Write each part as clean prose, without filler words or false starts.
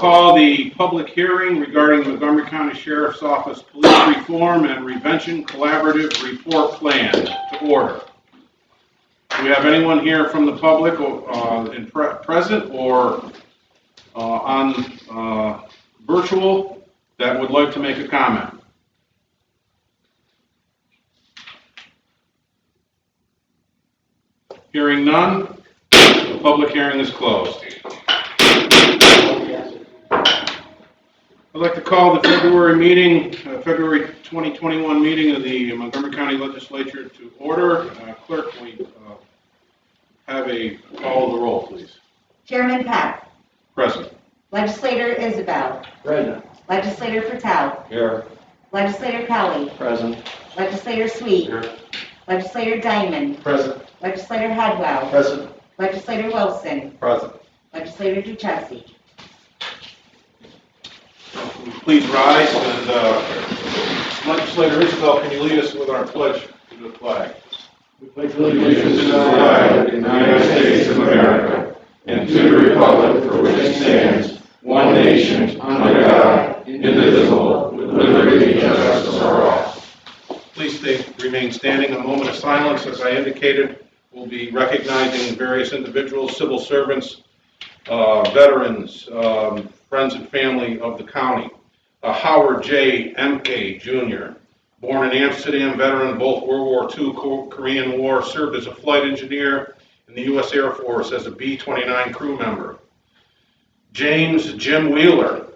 call the public hearing regarding the Montgomery County Sheriff's Office Police Reform and Prevention Collaborative Report Plan to order. Do we have anyone here from the public present or on virtual that would like to make a comment? Hearing none, the public hearing is closed. I'd like to call the February 2021 meeting of the Montgomery County Legislature to order. Clerk, can we have a call of the roll, please? Chairman Peck. Present. Legislator Isabel. Present. Legislator Patel. Here. Legislator Kelly. Present. Legislator Sweet. Here. Legislator Diamond. Present. Legislator Hedwell. Present. Legislator Wilson. Present. Legislator Duchessis. Please rise, and Legislator Isabel, can you lead us with our pledge to the flag? We pledge allegiance to the flag of the United States of America and to the republic for which it stands, one nation, under God, indivisible, with liberty and justice for all. Please remain standing. A moment of silence. As I indicated, we'll be recognizing various individuals, civil servants, veterans, friends and family of the county. Howard J. M.K. Jr., born in Amsterdam, veteran of both World War II, Korean War, served as a flight engineer in the U.S. Air Force as a B-29 crew member. James Jim Wheeler,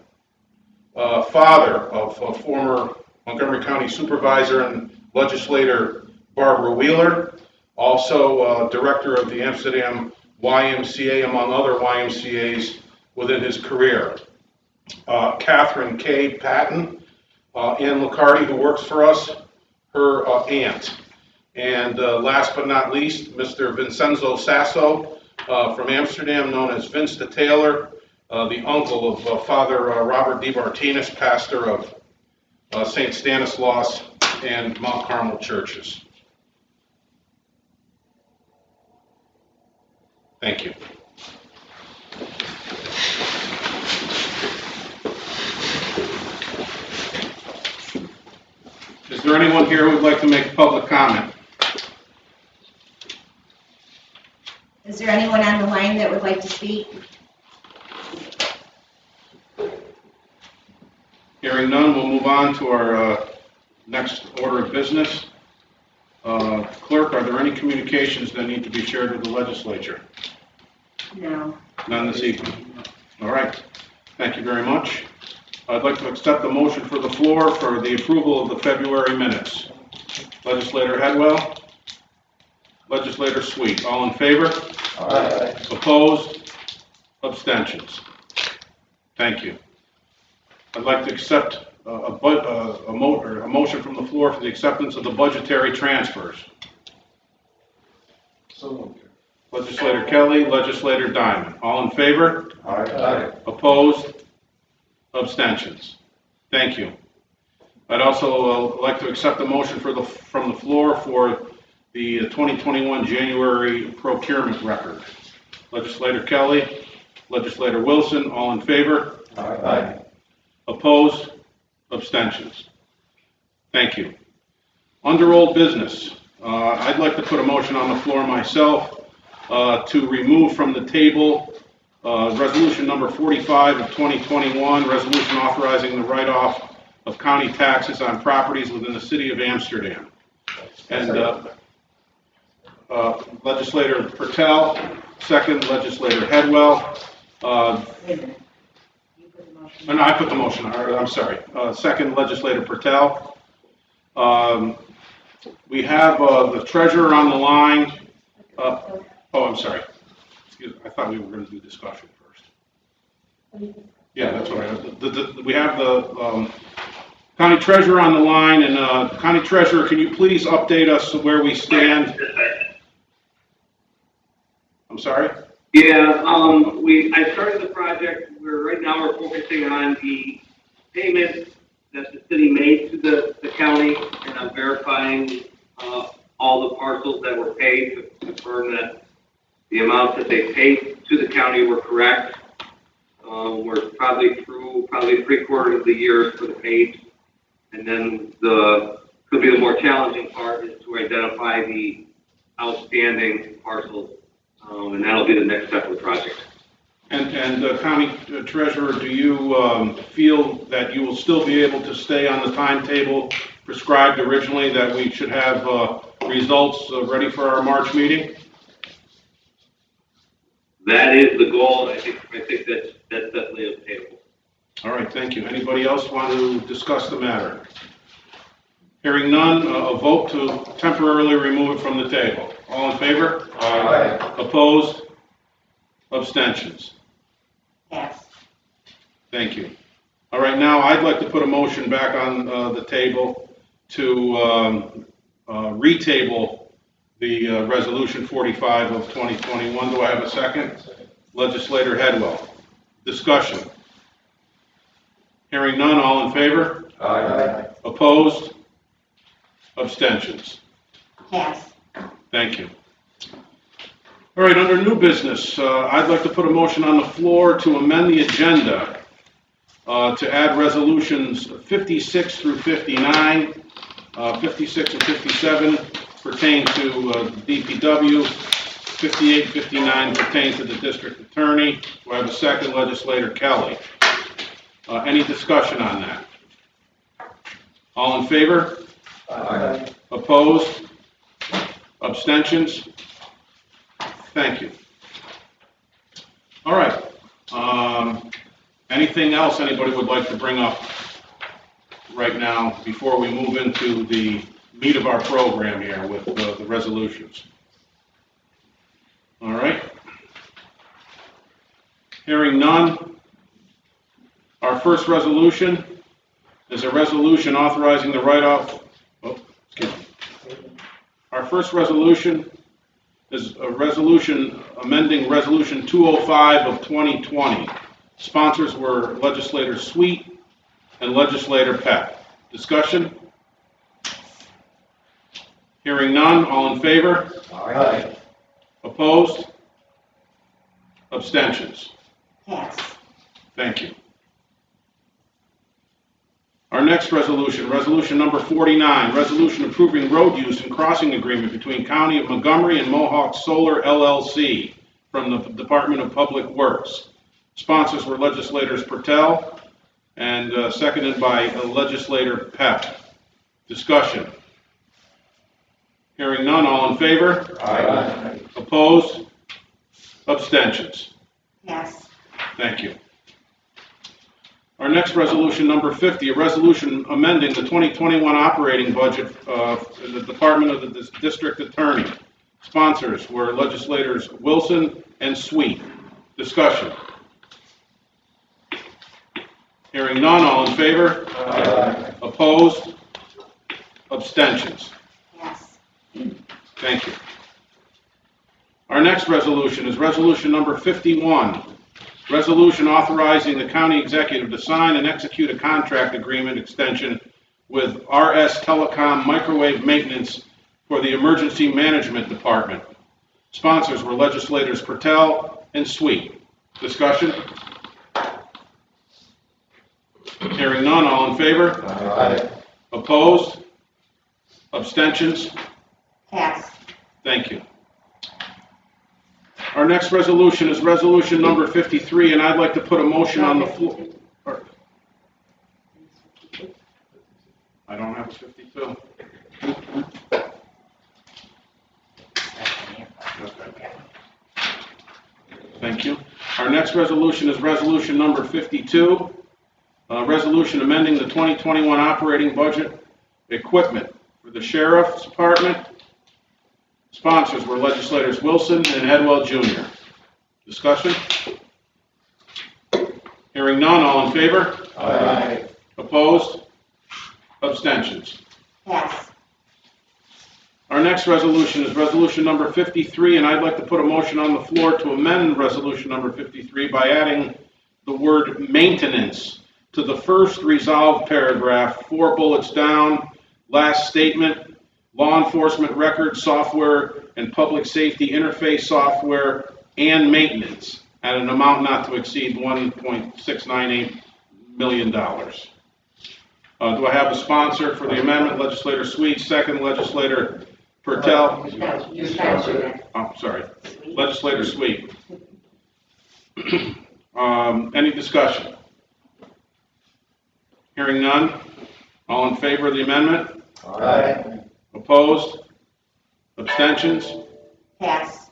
father of former Montgomery County Supervisor and Legislator Barbara Wheeler, also director of the Amsterdam YMCA, among other YMCAs within his career. Catherine K. Patton, Ann Licardi, who works for us, her aunt. And last but not least, Mr. Vincenzo Sasso from Amsterdam, known as Vince the Tailor, the uncle of Father Robert D. Martinez, pastor of St. Stanislaus and Mount Carmel churches. Thank you. Is there anyone here who would like to make a public comment? Is there anyone on the line that would like to speak? Hearing none, we'll move on to our next order of business. Clerk, are there any communications that need to be shared with the legislature? No. None this evening. All right. Thank you very much. I'd like to accept the motion for the floor for the approval of the February minutes. Legislator Hedwell. Legislator Sweet. All in favor? Aye. Opposed? Abstentions? Thank you. I'd like to accept a motion from the floor for the acceptance of the budgetary transfers. So moved. Legislator Kelly, Legislator Diamond. All in favor? Aye. Opposed? Abstentions? Thank you. I'd also like to accept a motion from the floor for the 2021 January procurement record. Legislator Kelly, Legislator Wilson, all in favor? Aye. Opposed? Abstentions? Thank you. Under old business, I'd like to put a motion on the floor myself to remove from the table resolution number 45 of 2021, resolution authorizing the write-off of county taxes on properties within the city of Amsterdam. And Legislator Patel, second, Legislator Hedwell. Wait a minute. You put the motion. No, I put the motion, I'm sorry. Second, Legislator Patel. We have the treasurer on the line. Oh, I'm sorry. Excuse me. I thought we were going to do discussion first. Yeah, that's all right. We have the county treasurer on the line, and county treasurer, can you please update us where we stand? I'm sorry? Yeah, I started the project. Right now we're focusing on the payments that the city made to the county, and I'm verifying all the parcels that were paid to confirm that the amounts that they paid to the county were correct. We're probably through 3/4 of the year for the page. And then could be the more challenging part is to identify the outstanding parcels. And that'll be the next step of the project. And County Treasurer, do you feel that you will still be able to stay on the timetable prescribed originally, that we should have results ready for our March meeting? That is the goal. I think that's definitely obtainable. All right, thank you. Anybody else want to discuss the matter? Hearing none, a vote to temporarily remove it from the table. All in favor? Aye. Opposed? Abstentions? Pass. Thank you. All right, now I'd like to put a motion back on the table to retable the Resolution 45 of 2021. Do I have a second? Legislator Headwell. Discussion. Hearing none, all in favor? Aye. Opposed? Abstentions? Pass. Thank you. All right, under new business, I'd like to put a motion on the floor to amend the agenda to add resolutions 56 through 59, 56 and 57 pertain to DPW, 58, 59 pertain to the district attorney. Do I have a second? Legislator Kelly. Any discussion on that? All in favor? Aye. Opposed? Abstentions? Thank you. All right. Anything else anybody would like to bring up right now before we move into the meat of our program here with the resolutions? All right. Hearing none. Our first resolution is a resolution authorizing the write-off. Oh, excuse me. Our first resolution is a resolution amending Resolution 205 of 2020. Sponsors were Legislator Sweet and Legislator Peck. Discussion? Hearing none, all in favor? Aye. Opposed? Abstentions? Pass. Thank you. Our next resolution, resolution number 49, resolution approving road use and crossing agreement between County of Montgomery and Mohawk Solar LLC from the Department of Public Works. Sponsors were Legislators Pertel and seconded by Legislator Peck. Discussion. Hearing none, all in favor? Aye. Opposed? Abstentions? Pass. Thank you. Our next resolution, number 50, a resolution amending the 2021 operating budget in the Department of the District Attorney. Sponsors were Legislators Wilson and Sweet. Discussion. Hearing none, all in favor? Aye. Opposed? Abstentions? Pass. Thank you. Our next resolution is resolution number 51. Resolution authorizing the county executive to sign and execute a contract agreement extension with RS Telecom Microwave Maintenance for the Emergency Management Department. Sponsors were Legislators Pertel and Sweet. Discussion? Hearing none, all in favor? Aye. Opposed? Abstentions? Pass. Thank you. Our next resolution is resolution number 53, and I'd like to put a motion on the floor. I don't have a 52. Okay. Thank you. Our next resolution is resolution number 52, resolution amending the 2021 operating budget equipment for the Sheriff's Department. Sponsors were Legislators Wilson and Headwell Jr. Discussion? Hearing none, all in favor? Aye. Opposed? Abstentions? Pass. Our next resolution is resolution number 53, and I'd like to put a motion on the floor to amend resolution number 53 by adding the word maintenance to the first resolved paragraph, 4 bullets down, last statement, law enforcement record software and public safety interface software and maintenance, at an amount not to exceed $1.698 million. Do I have a sponsor for the amendment? Legislator Sweet, second Legislator Pertel. You sponsored it. Oh, sorry. Legislator Sweet. Any discussion? Hearing none. All in favor of the amendment? Aye. Opposed? Abstentions? Pass.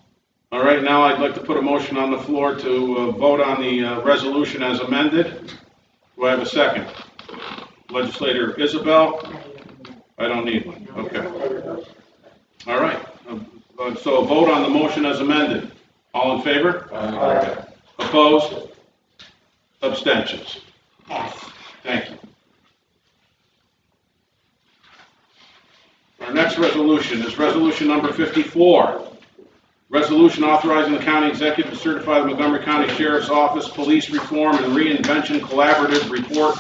All right, now I'd like to put a motion on the floor to vote on the resolution as amended. Do I have a second? Legislator Isabel? I don't need one. Okay. All right. So a vote on the motion as amended. All in favor? Aye. Opposed? Abstentions? Pass. Thank you. Our next resolution is resolution number 54. Resolution authorizing the county executive to certify the Montgomery County Sheriff's Office Police Reform and Reinvention Collaborative Report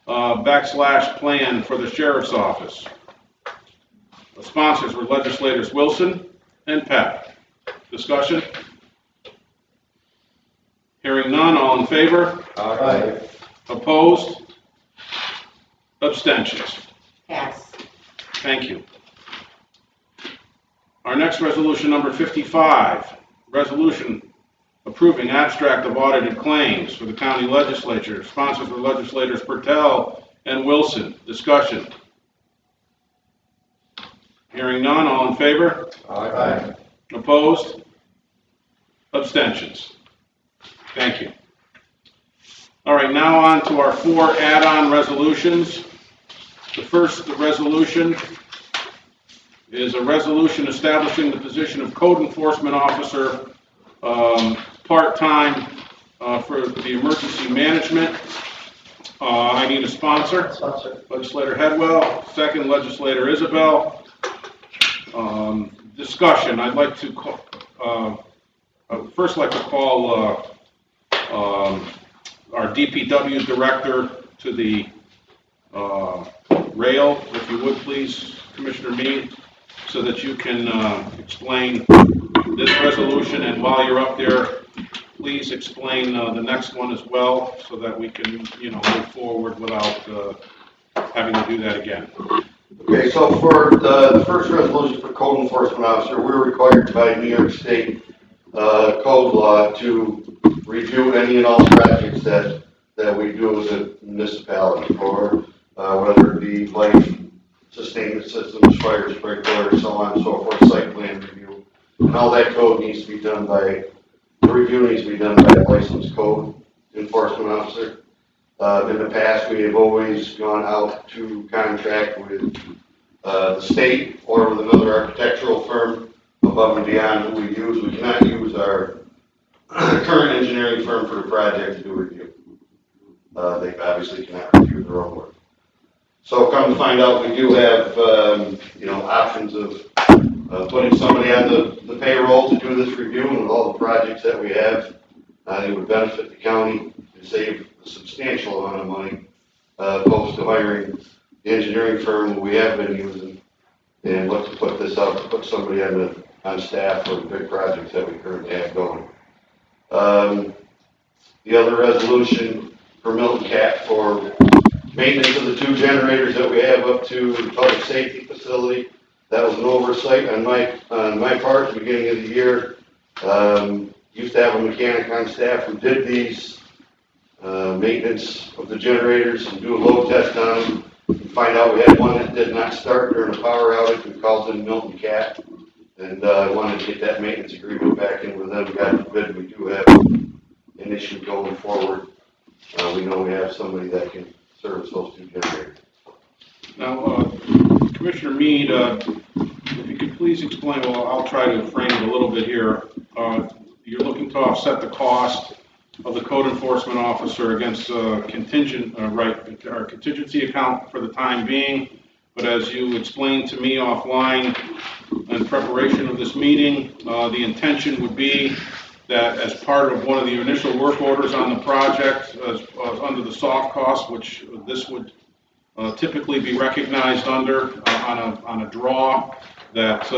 /plan for the Sheriff's Office. The sponsors were legislators Wilson and Peck. Discussion? Hearing none, all in favor? Aye. Opposed? Abstentions? Pass. Thank you. Our next resolution, number 55, resolution approving abstract of audited claims for the county legislature. Sponsors were legislators Pertel and Wilson. Discussion? Hearing none, all in favor? Aye. Opposed? Abstentions? Thank you. All right, now on to our 4 add-on resolutions. The first resolution is a resolution establishing the position of Code Enforcement Officer, part-time for the emergency management. I need a sponsor. Sponsor. Legislator Headwell, second Legislator Isabel. Discussion. I'd like to first like to call our DPW director to the rail, if you would please, Commissioner Meade, so that you can explain this resolution, and while you're up there, please explain the next one as well, so that we can, move forward without having to do that again. Okay, so for the first resolution for code enforcement officer, we're required by New York State code law to review any and all projects that we do as a municipality, for whether it be life sustainment systems, fire sprinkler, so on and so forth, site plan review. And all that code needs to be done by, the review needs to be done by a licensed code enforcement officer. In the past, we have always gone out to contract with the state or with another architectural firm above and beyond who we use. We cannot use our current engineering firm for the project to do review. They obviously cannot review their own work. So come to find out, we do have, options of putting somebody on the payroll to do this review, and with all the projects that we have, it would benefit the county and save a substantial amount of money, opposed to hiring the engineering firm we have been using, and look to put this out, to put somebody on staff for the big projects that we currently have going. The other resolution for Milton Cat for maintenance of the 2 generators that we have up to the public safety facility. That was an oversight on my part at the beginning of the year. Used to have a mechanic on staff who did these maintenance of the generators and do a load test on them. We find out we had one that did not start during a power outage. We called in Milton Cat, and I wanted to get that maintenance agreement back in with them. God forbid we do have an issue going forward. We know we have somebody that can service those 2 generators. Now, Commissioner Meade, if you could please explain, well, I'll try to frame it a little bit here. You're looking to offset the cost of the code enforcement officer against contingency account for the time being. But as you explained to me offline in preparation of this meeting, the intention would be that as part of one of the initial work orders on the project, under the soft cost, which this would typically be recognized under on a draw, that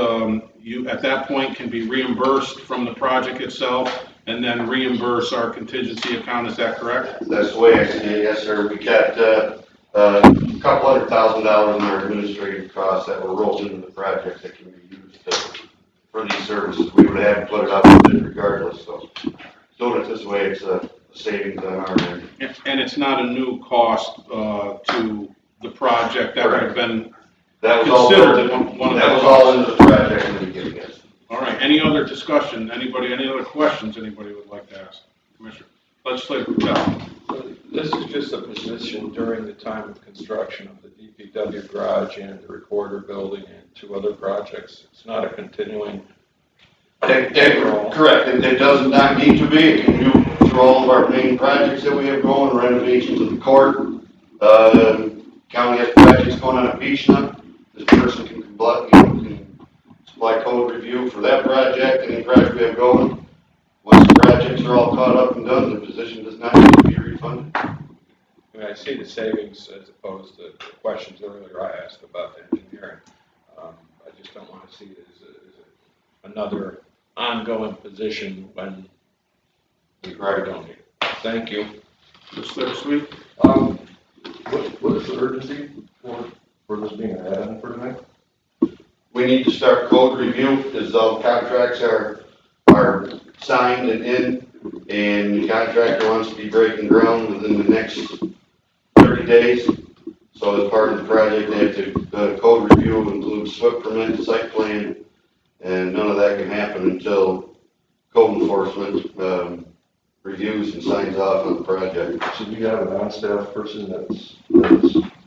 you at that point can be reimbursed from the project itself and then reimburse our contingency account, is that correct? That's the way I see it, yes, sir. We got, a couple $100,000 in our administrative costs that were rolled into the project that can be used for these services. We would have to put it up regardless, so doing it this way, it's a savings on our end. And it's not a new cost, to the project, that would have been That was all, considered one of the that was costs. all into the project in the beginning, yes. All right, any other discussion, anybody, any other questions anybody would like to ask? Commissioner, Legislator Patel. This is just a position during the time of construction of the DPW garage and the recorder building and 2 other projects. It's not a continuing. Correct, it does not need to be, it can do through all of our main projects that we have going, renovations of the court. County has projects going on at Beach now, this person can supply code review for that project, any project we have going. Once the projects are all caught up and done, the position does not need to be refunded. I mean, I see the savings as opposed to the questions earlier I asked about the engineering. I just don't want to see it as another ongoing position when we don't need it. Thank you. Legislator Sweet. What is the urgency for this being an add-on for tonight? We need to start code review, because all contracts are signed and in, and the contractor wants to be breaking ground within the next 30 days. So as part of the project, they have to, code review includes SWIP permit, site plan, and none of that can happen until code enforcement, reviews and signs off on the project. So do you have an on-staff person that's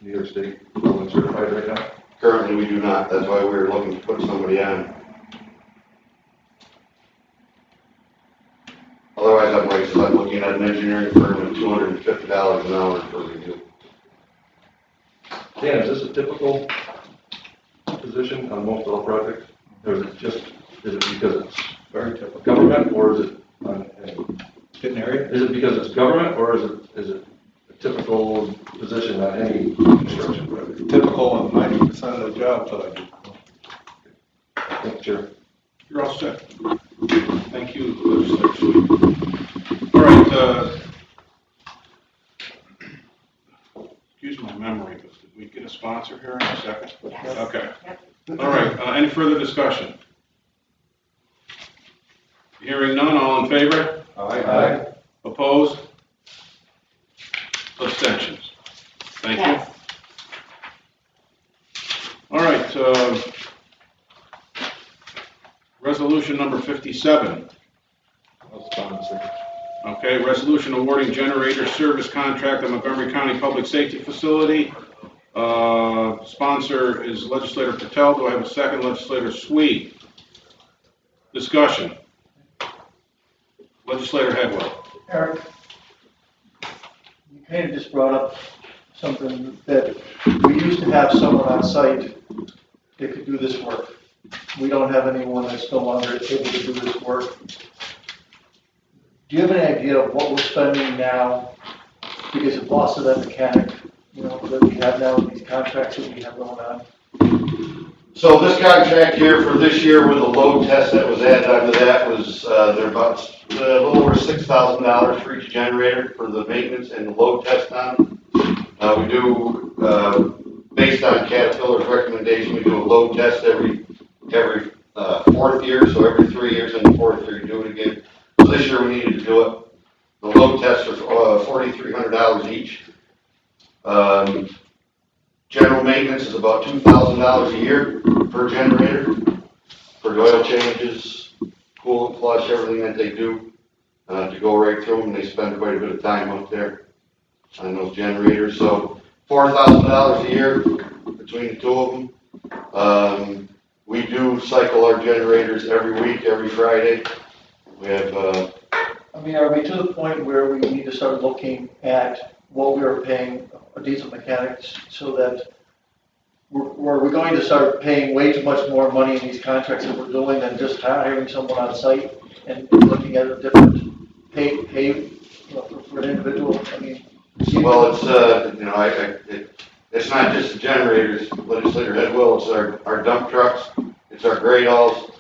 New York State building certified right now? Currently, we do not, that's why we were looking to put somebody on. Otherwise, I'm looking at an engineering firm at $250 an hour for review. Dan, is this a typical position on most all projects? Or is it because it's Very typical. government, or is it Didn't area? is it because it's government, or is it a typical position on any construction project? Typical on 90% of the jobs that I do. Thank you, Chair. You're all set. Thank you, Legislator Sweet. All right, excuse my memory, but did we get a sponsor here in a second? Yes. Okay. Yep. All right, any further discussion? Hearing none, all in favor? Aye. Opposed? Abstentions? Thank you. Yes. All right, resolution number 57. I'll sponsor. Okay, resolution awarding generator service contract at Montgomery County Public Safety Facility. Sponsor is Legislator Patel. Do I have a second? Legislator Sweet. Discussion. Legislator Headwell. Eric, you kind of just brought up something that we used to have someone on site that could do this work. We don't have anyone that's no longer able to do this work. Do you have any idea of what we're spending now because of loss of that mechanic, that we have now with these contracts that we have going on? So this contract here for this year with the load test that was added onto that was, they're about a little over $6,000 for each generator for the maintenance and the load test on them. We do, based on Caterpillar's recommendation, we do a load test every 4th year, so every 3 years in the 4th year you do it again. So this year we needed to do it. The load tests are $4,300 each. General maintenance is about $2,000 a year per generator for oil changes, coolant flush, everything that they do to go right through them. They spend quite a bit of time up there on those generators. So $4,000 a year between the 2 of them. We do cycle our generators every week, every Friday. We have, are we to the point where we need to start looking at what we are paying diesel mechanics so that we're going to start paying way too much more money in these contracts that we're doing than just hiring someone on site and looking at a different pay for an individual? I mean, well, it's, it's not just the generators, Legislator Headwell, it's our dump trucks, it's our great alls,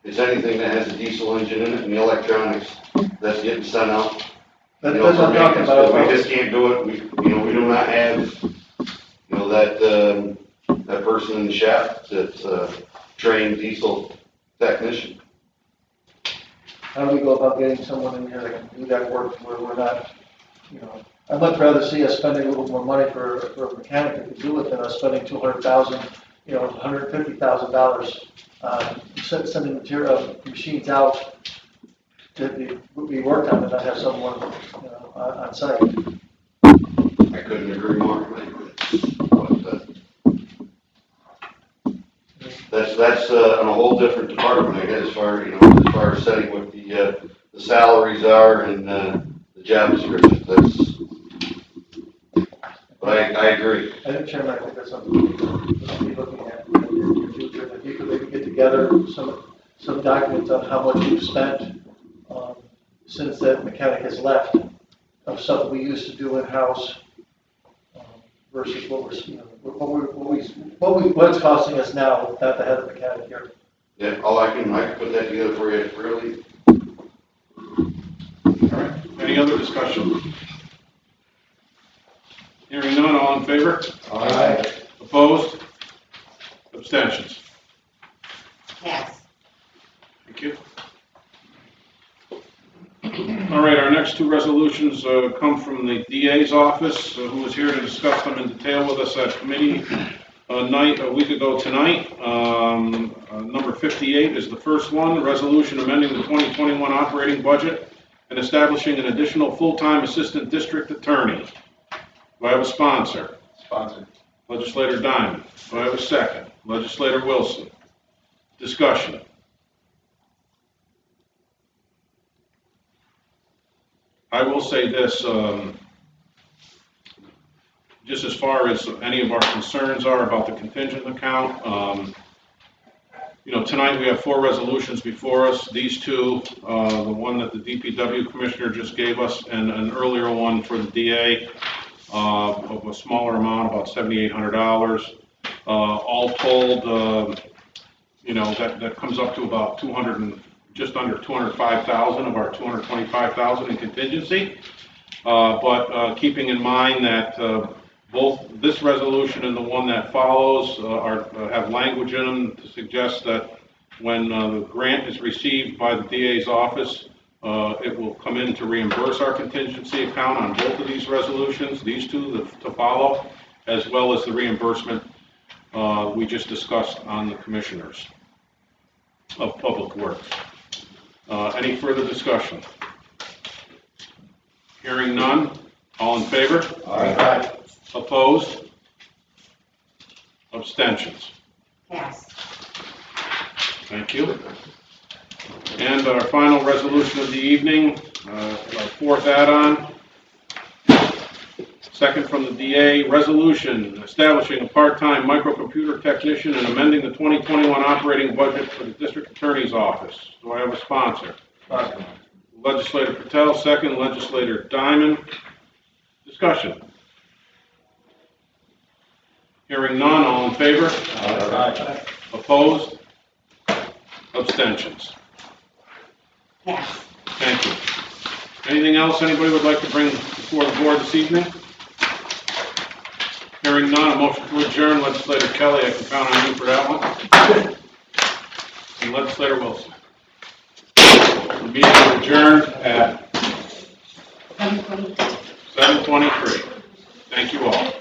it's anything that has a diesel engine in it and the electronics. that's getting sent out. That's You know, what for I'm talking maintenance, about. 'cause we just can't do it, we do not have, that person in the shop that's a trained diesel technician. How do we go about getting someone in here that can do that work where we're not, I'd much rather see us spending a little more money for a mechanic that can do it than us spending $200,000, $150,000, sending machines out to be worked on and not have someone, on site. I couldn't agree more. But, that's on a whole different department, I guess, as far as setting what the salaries are and, the job descriptions, but I agree. I think, Chairman, I think that's something we should be looking at in the future, that we could maybe get together some documents on how much we've spent, since that mechanic has left, of stuff that we used to do in-house, versus what it's costing us now, not to have a mechanic here. Yeah, I can put that together for you, really. All right, any other discussion? Hearing none, all in favor? Aye. Opposed? Abstentions? Pass. Thank you. All right, our next two resolutions come from the DA's office, who was here to discuss them in detail with us at committee night a week ago tonight. Number 58 is the first one, resolution amending the 2021 operating budget and establishing an additional full-time assistant district attorney. Do I have a sponsor? Sponsor. Legislator Diamond. Do I have a second? Legislator Wilson. Discussion. I will say this, just as far as any of our concerns are about the contingent account, tonight we have 4 resolutions before us. These two, the one that the DPW commissioner just gave us, and an earlier one for the DA of a smaller amount, about $7,800. All told, that comes up to about just under 205,000 of our 225,000 in contingency. But keeping in mind that both this resolution and the one that follows have language in them to suggest that when the grant is received by the DA's office, it will come in to reimburse our contingency account on both of these resolutions, these two to follow, as well as the reimbursement we just discussed on the commissioners of Public Works. Any further discussion? Hearing none. All in favor? Aye. Opposed? Abstentions? Pass. Thank you. And our final resolution of the evening, our fourth add-on. Second from the DA, resolution establishing a part-time microcomputer technician and amending the 2021 operating budget for the district attorney's office. Do I have a sponsor? Sponsor. Legislator Patel, second. Legislator Diamond. Discussion. Hearing none, all in favor? Aye. Opposed? Abstentions? Pass. Thank you. Anything else anybody would like to bring before the board this evening? Hearing none, a motion to adjourn. Legislator Kelly, I can count on you for that one. And Legislator Wilson. The meeting is adjourned at 7:22. 7:23. Thank you all.